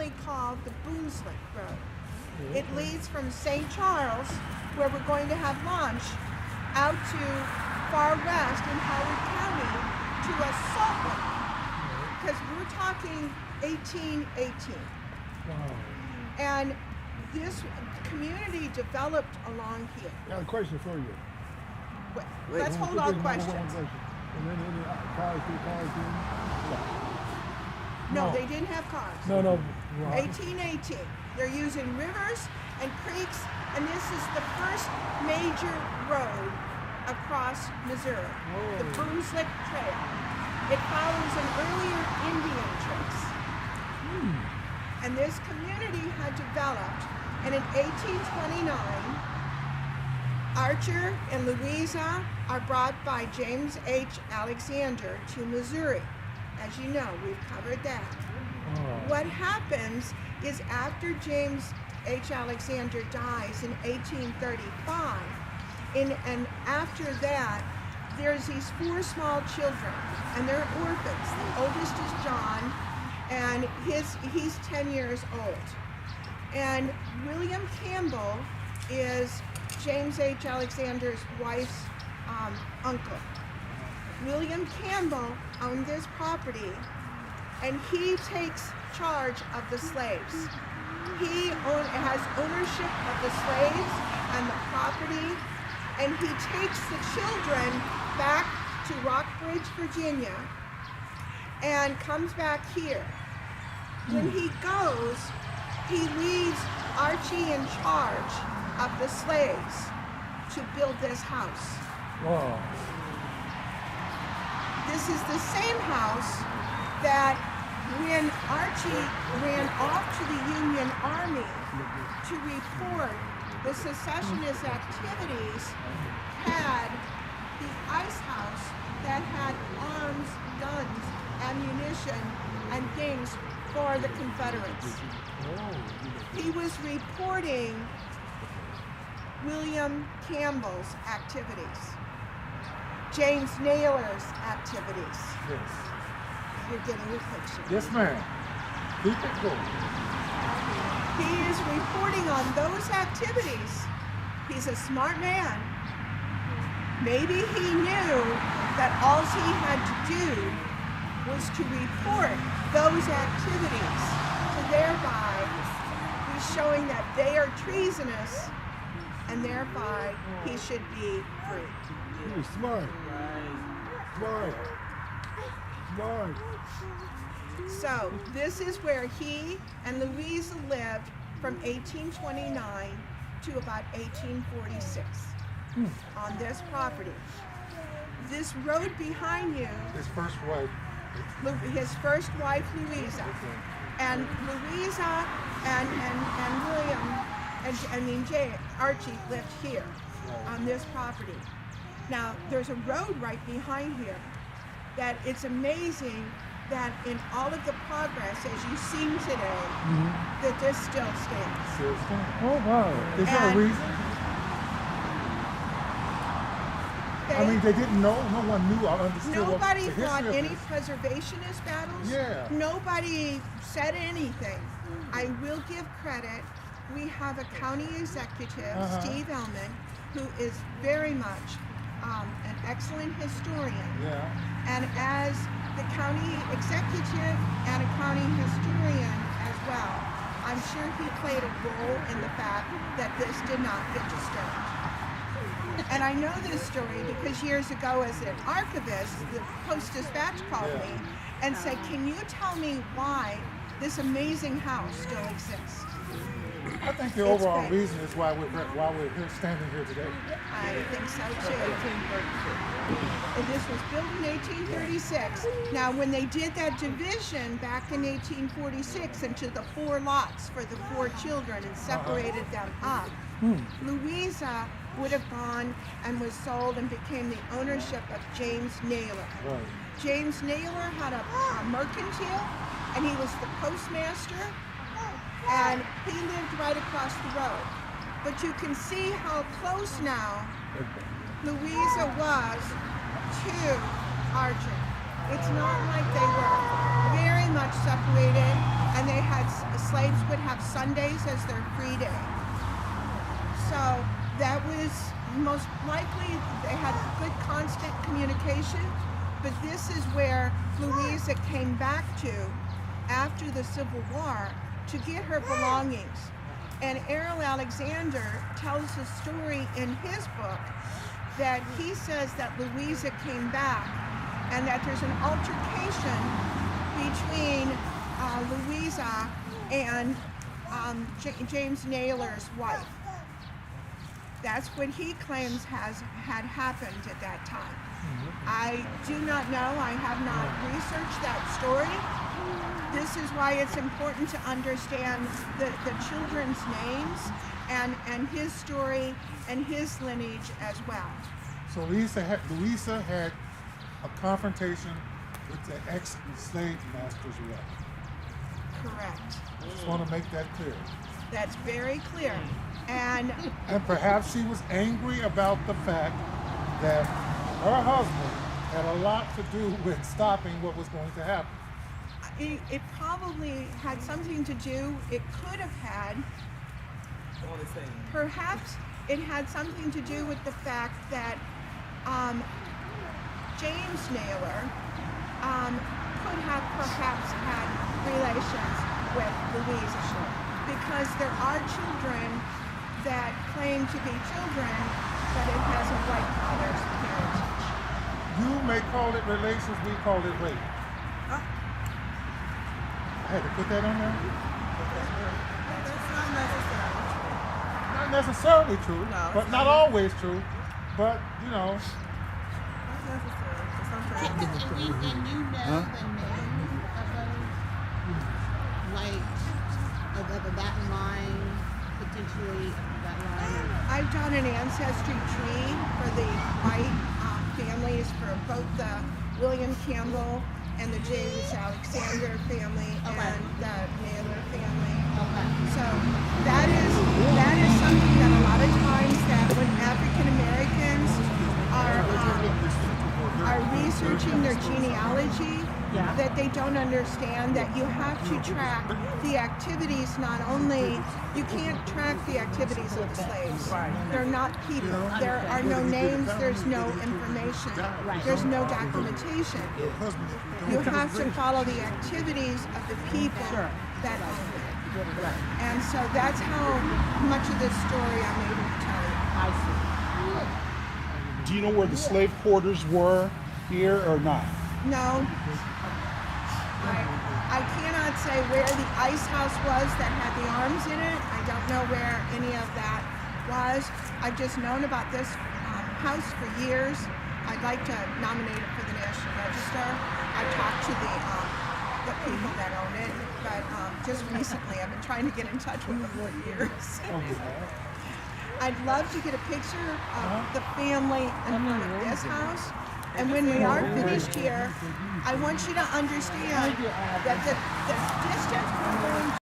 commonly called the Boonslick Road. It leads from St. Charles, where we're going to have lunch, out to far west in Howard County to a Salt Lake, because we're talking 1818. Wow. And this community developed along here. Got a question for you. Let's hold all questions. And then any cars, No, they didn't have cars. No. 1818. They're using rivers and creeks, and this is the first major road across Missouri, the Boonslick Trail. It follows an earlier Indian trace. And this community had developed, and in 1829, Archer and Louisa are brought by James H. Alexander to Missouri. As you know, we've covered that. What happens is after James H. Alexander dies in 1835, and after that, there's these 4 small children, and they're orphans. The oldest is John, and he's 10 years old. And William Camble is James H. Alexander's wife's uncle. William Camble owned this property, and he takes charge of the slaves. He has ownership of the slaves and the property, and he takes the children back to Rockbridge, Virginia, and comes back here. When he goes, he leaves Archie in charge of the slaves to build this house. Wow. This is the same house that when Archie ran off to the Union Army to report the secessionist activities, had the ice house that had arms, guns, ammunition, and things for the Confederates. He was reporting William Campbell's activities, James Naylor's activities. Yes. You're getting your picture. Yes, ma'am. Keep it going. He is reporting on those activities. He's a smart man. Maybe he knew that all he had to do was to report those activities, to thereby be showing that they are treasonous, and thereby he should be free. He was smart. Smart. So this is where he and Louisa lived from 1829 to about 1846 on this property. This road behind you, His first wife. his first wife Louisa, and Louisa and William, Archie lived here on this property. Now there's a road right behind here that it's amazing that in all of the progress as you've seen today, that this still stands. Oh wow. Is there a reason? They didn't know. No one knew or understood. Nobody the fought history of any this. preservationist battles. Yeah. Nobody said anything. I will give credit. We have a county executive, Steve Ellman, who is very much an excellent historian. Yeah. And as the county executive and a county historian as well, I'm sure he played a role in the fact that this did not get disturbed. And I know this story because years ago as an archivist, the Post-Dispatch called me and said, can you tell me why this amazing house still exists? I think the overall reason is why we're here standing here today. I think so too. And this was built in 1836. Now when they did that division back in 1846 into the 4 lots for the 4 children and separated them up, Louisa would have gone and was sold and became the ownership of James Naylor. Right. James Naylor had a mercantile, and he was the postmaster, and he lived right across the road. But you can see how close now Louisa was to Archer. It's not like they were very much separated, and they had slaves would have Sundays as their free day. So that was most likely they had good constant communication, but this is where Louisa came back to after the Civil War to get her belongings. And Errol Alexander tells a story in his book that he says that Louisa came back and that there's an altercation between Louisa and James Naylor's wife. That's what he claims had happened at that time. I do not know. I have not researched that story. This is why it's important to understand the children's names and his story and his lineage as well. So Louisa had a confrontation with the ex-slave master's wife. Correct. I just want to make that clear. That's very clear. And perhaps she was angry about the fact that her husband had a lot to do with stopping what was going to happen. It probably had something to do, it could have had, perhaps it had something to do with the fact that James Naylor could have perhaps had relations with Louisa, because there are children that claim to be children, but it has a white father's parentage. You may call it relations, we call it rape. I had to put that on there? That's not necessarily Not necessarily true, No, but it's not not. always true. But, you know, Not necessary. Sometimes. And you know the names of those, like of that line, potentially that line. I've done an ancestry tree for the white families for both the William Camble and the James Alexander family and the Naylor family. So that is something that a lot of times that when African Americans are researching their genealogy, that they don't understand that you have to track the activities. Not only you can't track the activities of the slaves. They're not people. There are no names. There's no information. There's no documentation. You have to follow the activities of the people that own it. And so that's how much of this story I'm able to tell you. I see. Do you know where the slave quarters were here or not? No. I cannot say where the ice house was that had the arms in it. I don't know where any of that was. I've just known about this house for years. I'd like to nominate it for the National Register. I've talked to the people that own it, but just recently I've been trying to get in touch with them for years. I'd love to get a picture of the family in front of this house. And when we are finished here, I want you to understand that the distance from going